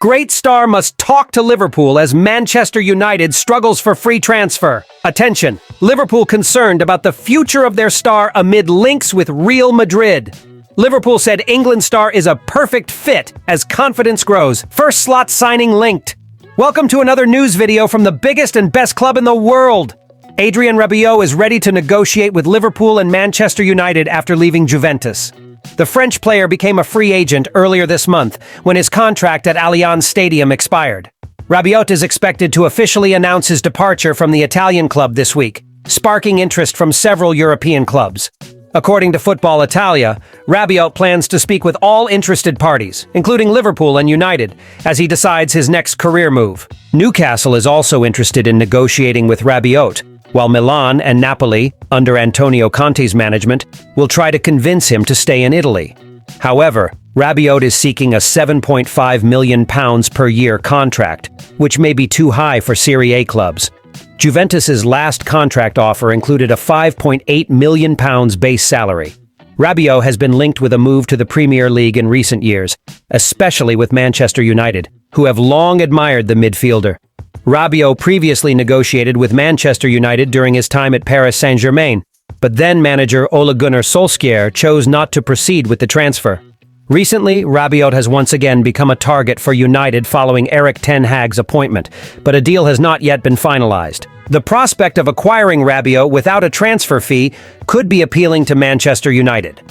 Great star must talk to Liverpool as Manchester United struggles for free transfer. Attention, Liverpool concerned about the future of their star amid links with Real Madrid. Liverpool said England star is a perfect fit as confidence grows. First slot signing linked. Welcome to another news video from the biggest and best club in the world. Adrien Rabiot is ready to negotiate with Liverpool and Manchester United after leaving Juventus. The French player became a free agent earlier this month when his contract at Allianz Stadium expired. Rabiot is expected to officially announce his departure from the Italian club this week, sparking interest from several European clubs. According to Football Italia, Rabiot plans to speak with all interested parties, including Liverpool and United, as he decides his next career move. Newcastle is also interested in negotiating with Rabiot, while Milan and Napoli, under Antonio Conte's management, will try to convince him to stay in Italy. However, Rabiot is seeking a £7.5 million per year contract, which may be too high for Serie A clubs. Juventus's last contract offer included a £5.8 million base salary. Rabiot has been linked with a move to the Premier League in recent years, especially with Manchester United, who have long admired the midfielder. Rabiot previously negotiated with Manchester United during his time at Paris Saint-Germain, but then manager Ole Gunnar Solskjaer chose not to proceed with the transfer. Recently, Rabiot has once again become a target for United following Erik ten Hag's appointment, but a deal has not yet been finalized. The prospect of acquiring Rabiot without a transfer fee could be appealing to Manchester United.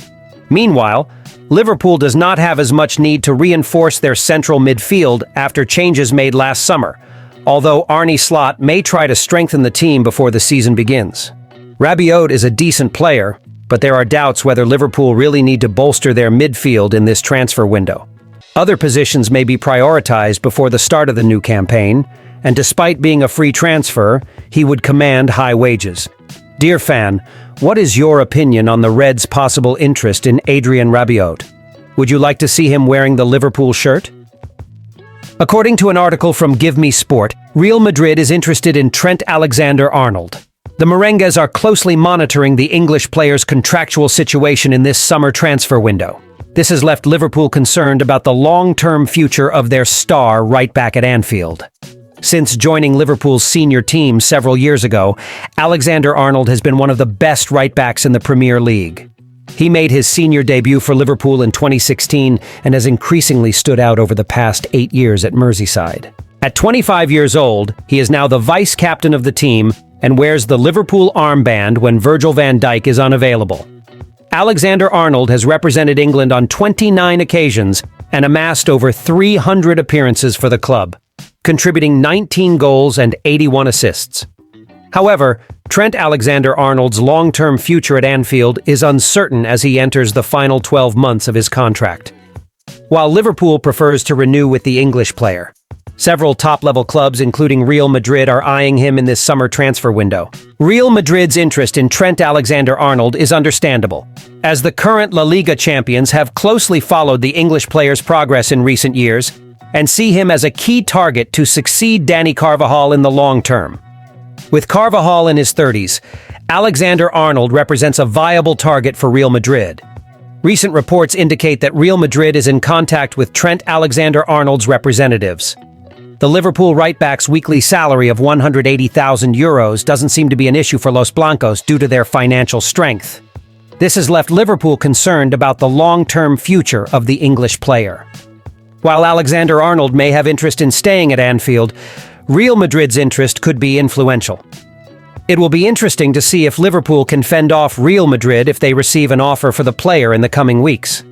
Meanwhile, Liverpool does not have as much need to reinforce their central midfield after changes made last summer, although Arne Slot may try to strengthen the team before the season begins. Rabiot is a decent player, but there are doubts whether Liverpool really need to bolster their midfield in this transfer window. Other positions may be prioritized before the start of the new campaign, and despite being a free transfer, he would command high wages. Dear fan, what is your opinion on the Reds' possible interest in Adrien Rabiot? Would you like to see him wearing the Liverpool shirt? According to an article from Give Me Sport, Real Madrid is interested in Trent Alexander-Arnold. The Merengues are closely monitoring the English player's contractual situation in this summer transfer window. This has left Liverpool concerned about the long-term future of their star right back at Anfield. Since joining Liverpool's senior team several years ago, Alexander-Arnold has been one of the best right-backs in the Premier League. He made his senior debut for Liverpool in 2016 and has increasingly stood out over the past 8 years at Merseyside. At 25 years old, he is now the vice-captain of the team and wears the Liverpool armband when Virgil van Dijk is unavailable. Alexander-Arnold has represented England on 29 occasions and amassed over 300 appearances for the club, contributing 19 goals and 81 assists. However, Trent Alexander-Arnold's long-term future at Anfield is uncertain as he enters the final 12 months of his contract. While Liverpool prefers to renew with the English player, several top-level clubs, including Real Madrid, are eyeing him in this summer transfer window. Real Madrid's interest in Trent Alexander-Arnold is understandable, as the current La Liga champions have closely followed the English player's progress in recent years and see him as a key target to succeed Dani Carvajal in the long term. With Carvajal in his 30s, Alexander-Arnold represents a viable target for Real Madrid. Recent reports indicate that Real Madrid is in contact with Trent Alexander-Arnold's representatives. The Liverpool right-back's weekly salary of €180,000 doesn't seem to be an issue for Los Blancos due to their financial strength. This has left Liverpool concerned about the long-term future of the English player. While Alexander-Arnold may have interest in staying at Anfield, Real Madrid's interest could be influential. It will be interesting to see if Liverpool can fend off Real Madrid if they receive an offer for the player in the coming weeks.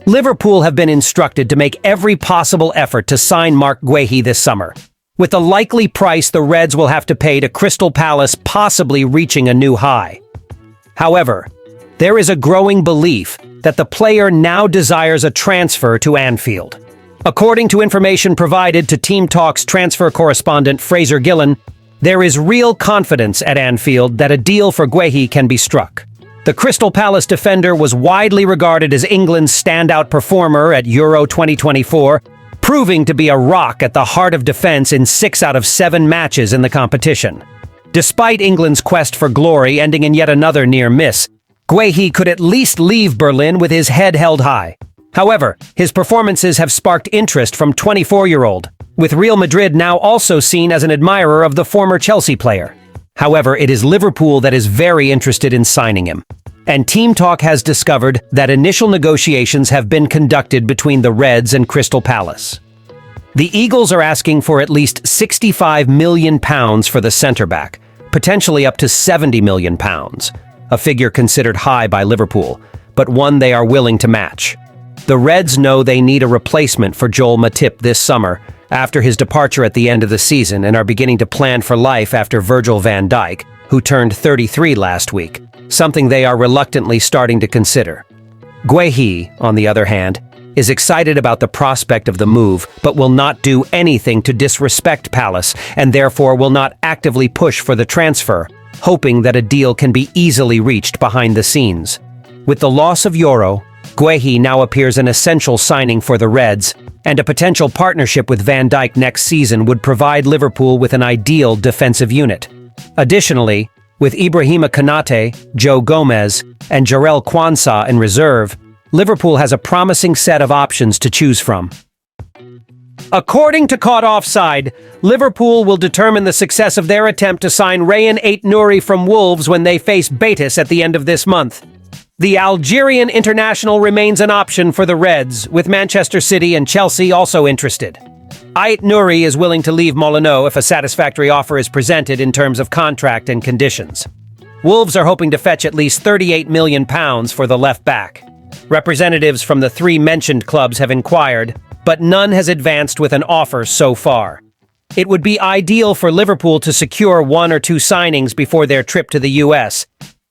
Liverpool have been instructed to make every possible effort to sign Marc Guehi this summer, with the likely price the Reds will have to pay to Crystal Palace possibly reaching a new high. However, there is a growing belief that the player now desires a transfer to Anfield. According to information provided to Team Talk's transfer correspondent Fraser Gillen, there is real confidence at Anfield that a deal for Guehi can be struck. The Crystal Palace defender was widely regarded as England's standout performer at Euro 2024, proving to be a rock at the heart of defense in 6 out of 7 matches in the competition. Despite England's quest for glory ending in yet another near miss, Guehi could at least leave Berlin with his head held high. However, his performances have sparked interest from 24-year-old, with Real Madrid now also seen as an admirer of the former Chelsea player. However, it is Liverpool that is very interested in signing him. And Team Talk has discovered that initial negotiations have been conducted between the Reds and Crystal Palace. The Eagles are asking for at least £65 million for the centre-back, potentially up to £70 million, a figure considered high by Liverpool, but one they are willing to match. The Reds know they need a replacement for Joel Matip this summer, after his departure at the end of the season, and are beginning to plan for life after Virgil van Dijk, who turned 33 last week, something they are reluctantly starting to consider. Guehi, on the other hand, is excited about the prospect of the move, but will not do anything to disrespect Palace, and therefore will not actively push for the transfer, hoping that a deal can be easily reached behind the scenes. With the loss of Euro, Guehi now appears an essential signing for the Reds, and a potential partnership with Van Dijk next season would provide Liverpool with an ideal defensive unit. Additionally, with Ibrahima Konate, Joe Gomez, and Jarell Quansah in reserve, Liverpool has a promising set of options to choose from. According to Caught Offside, Liverpool will determine the success of their attempt to sign Rayan Ait-Nouri from Wolves when they face Betis at the end of this month. The Algerian international remains an option for the Reds, with Manchester City and Chelsea also interested. Ait-Nouri is willing to leave Molineux if a satisfactory offer is presented in terms of contract and conditions. Wolves are hoping to fetch at least £38 million for the left back. Representatives from the three mentioned clubs have inquired, but none has advanced with an offer so far. It would be ideal for Liverpool to secure one or two signings before their trip to the US,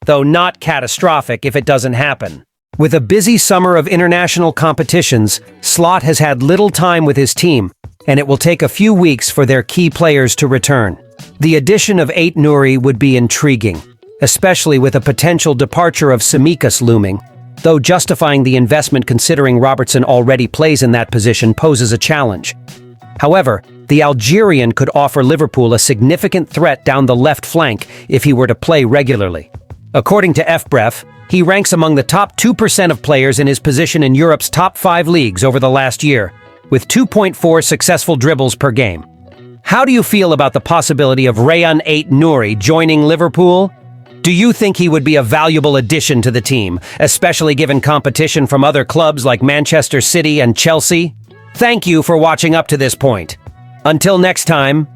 though not catastrophic if it doesn't happen. With a busy summer of international competitions, Slot has had little time with his team, and it will take a few weeks for their key players to return. The addition of Ait-Nouri would be intriguing, especially with a potential departure of Tsimikas looming, though justifying the investment considering Robertson already plays in that position poses a challenge. However, the Algerian could offer Liverpool a significant threat down the left flank if he were to play regularly. According to FBref, he ranks among the top 2% of players in his position in Europe's top 5 leagues over the last year, with 2.4 successful dribbles per game. How do you feel about the possibility of Rayan Ait-Nouri joining Liverpool? Do you think he would be a valuable addition to the team, especially given competition from other clubs like Manchester City and Chelsea? Thank you for watching up to this point. Until next time,